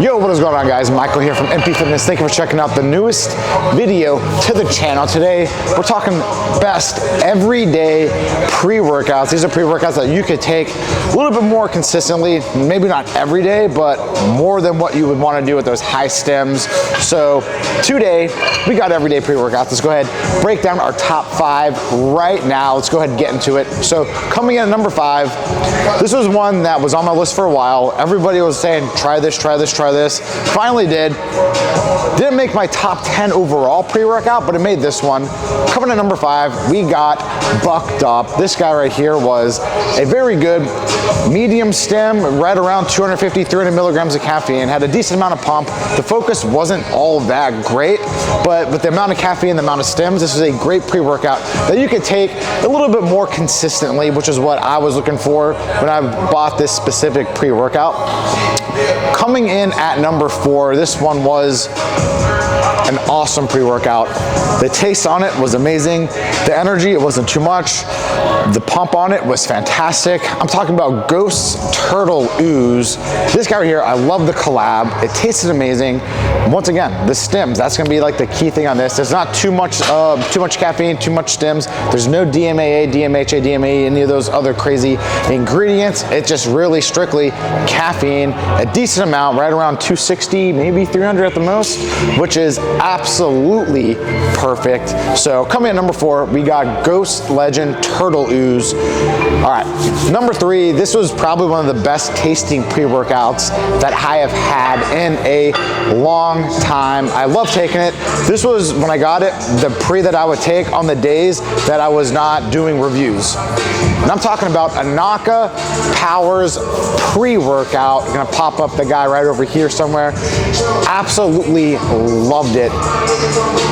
Yo, what is going on, guys? Michael here from Intra Fitness. Thank you for checking out the newest video to the channel. Today, we're talking best everyday pre-workouts. These are pre-workouts that you could take a little bit more consistently, maybe not every day, but more than what you would want to do with those high stems. So today, we got everyday pre-workouts. Let's go ahead, break down our top 5 right now. Let's go ahead and get into it. So coming in at number 5, this was one that was on my list for a while. Everybody was saying, try this, try this, try this. Finally did. Didn't make my top 10 overall pre-workout, but it made this one. Coming in at number 5, we got Bucked Up. This guy right here was a very good medium stem, right around 250, 300 milligrams of caffeine, had a decent amount of pump. The focus wasn't all that great, but with the amount of caffeine, the amount of stems, this is a great pre-workout that you could take a little bit more consistently, which is what I was looking for when I bought this specific pre-workout. Coming in at number 4, this one was an awesome pre-workout. The taste on it was amazing. The energy, it wasn't too much. The pump on it was fantastic. I'm talking about Ghost Turtle Ooze. This guy right here, I love the collab. It tasted amazing. Once again, the stems, that's gonna be like the key thing on this. There's not too much caffeine, too much stems. There's no DMAA, DMHA, DMAE, any of those other crazy ingredients. It's just really strictly caffeine, a decent amount, right around 260, maybe 300 at the most, which is absolutely perfect. So coming in at number 4, we got Ghost Legend Turtle Ooze. All right, number 3, this was probably one of the best tasting pre-workouts that I have had in a long time. I love taking it. This was, when I got it, the pre that I would take on the days that I was not doing reviews. And I'm talking about Anima Powers pre-workout. I'm gonna pop up the guy right over here somewhere. Absolutely loved it.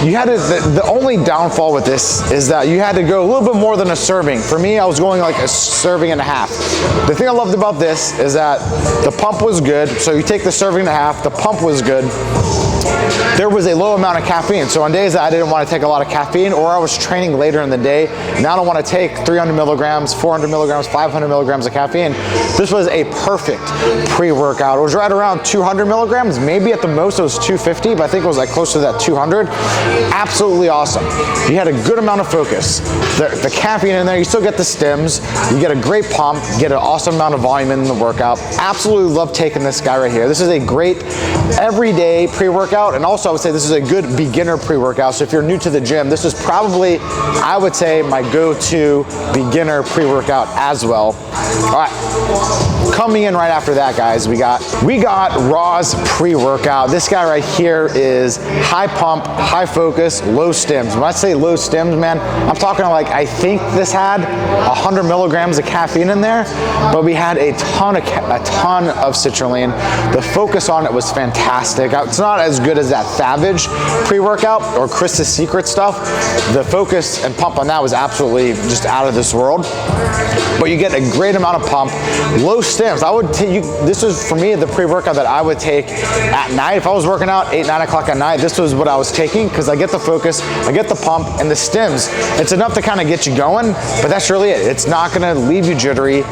You had to, the only downfall with this is that you had to go a little bit more than a serving. For me, I was going like a serving and a half. The thing I loved about this is that the pump was good. So you take the serving and a half, the pump was good. There was a low amount of caffeine. So on days that I didn't want to take a lot of caffeine, or I was training later in the day, now I don't want to take 300 milligrams, 400 milligrams, 500 milligrams of caffeine. This was a perfect pre-workout. It was right around 200 milligrams, maybe at the most it was 250, but I think it was like close to that 200. Absolutely awesome. You had a good amount of focus. The caffeine in there, you still get the stems, you get a great pump, you get an awesome amount of volume in the workout. Absolutely love taking this guy right here. This is a great everyday pre-workout, and also I would say this is a good beginner pre-workout. So if you're new to the gym, this is probably, I would say, my go-to beginner pre-workout as well. All right, coming in right after that, guys, we got Raw's pre-workout. This guy right here is high pump, high focus, low stems. When I say low stems, man, I'm talking like, I think this had 100 milligrams of caffeine in there, but we had a ton of citrulline. The focus on it was fantastic. It's not as good as that Savage pre-workout or Chris's Secret stuff. The focus and pump on that was absolutely just out of this world. But you get a great amount of pump, low stems. I would take, this was for me the pre-workout that I would take at night. If I was working out 8, 9 o'clock at night, this was what I was taking, because I get the focus, I get the pump, and the stems. It's enough to kind of get you going, but that's really it. It's not gonna leave you jittery.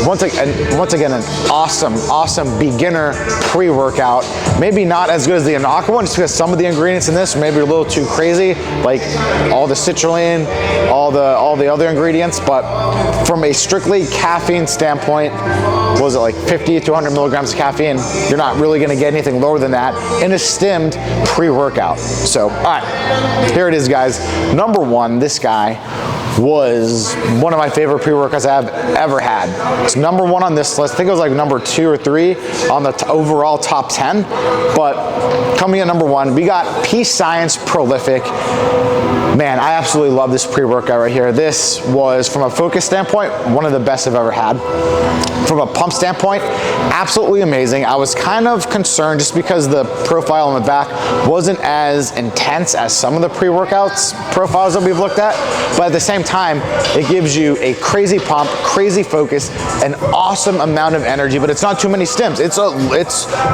Once again, an awesome beginner pre-workout. Maybe not as good as the Anima one, just because some of the ingredients in this maybe a little too crazy, like all the citrulline, all the other ingredients, but from a strictly caffeine standpoint, what was it, like 50 to 100 milligrams of caffeine? You're not really gonna get anything lower than that in a stemmed pre-workout. So, all right, here it is, guys. Number 1, this guy was one of my favorite pre-workouts I've ever had. It's number 1 on this list. I think it was like number 2 or 3 on the overall top 10, but coming in number 1, we got Peace Science Prolific. Man, I absolutely love this pre-workout right here. This was, from a focus standpoint, one of the best I've ever had. From a pump standpoint, absolutely amazing. I was kind of concerned just because the profile on the back wasn't as intense as some of the pre-workouts profiles that we've looked at, but at the same time, it gives you a crazy pump, crazy focus, an awesome amount of energy, but it's not too many stims. It's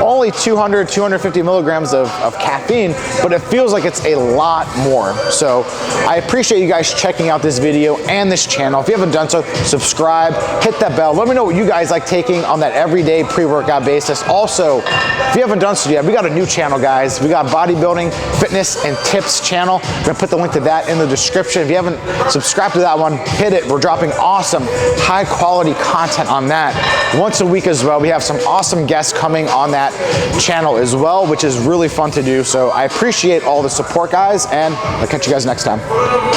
only 200, 250 milligrams of caffeine, but it feels like it's a lot more. So I appreciate you guys checking out this video and this channel. If you haven't done so, subscribe, hit that bell. Let me know what you guys like taking on that everyday pre-workout basis. Also, if you haven't done so yet, we got a new channel, guys. We got bodybuilding, fitness, and tips channel. I'm gonna put the link to that in the description. If you haven't subscribed to that one, hit it. We're dropping awesome, high quality content on that once a week as well. We have some awesome guests coming on that channel as well, which is really fun to do. So I appreciate all the support, guys, and I'll catch you guys next time.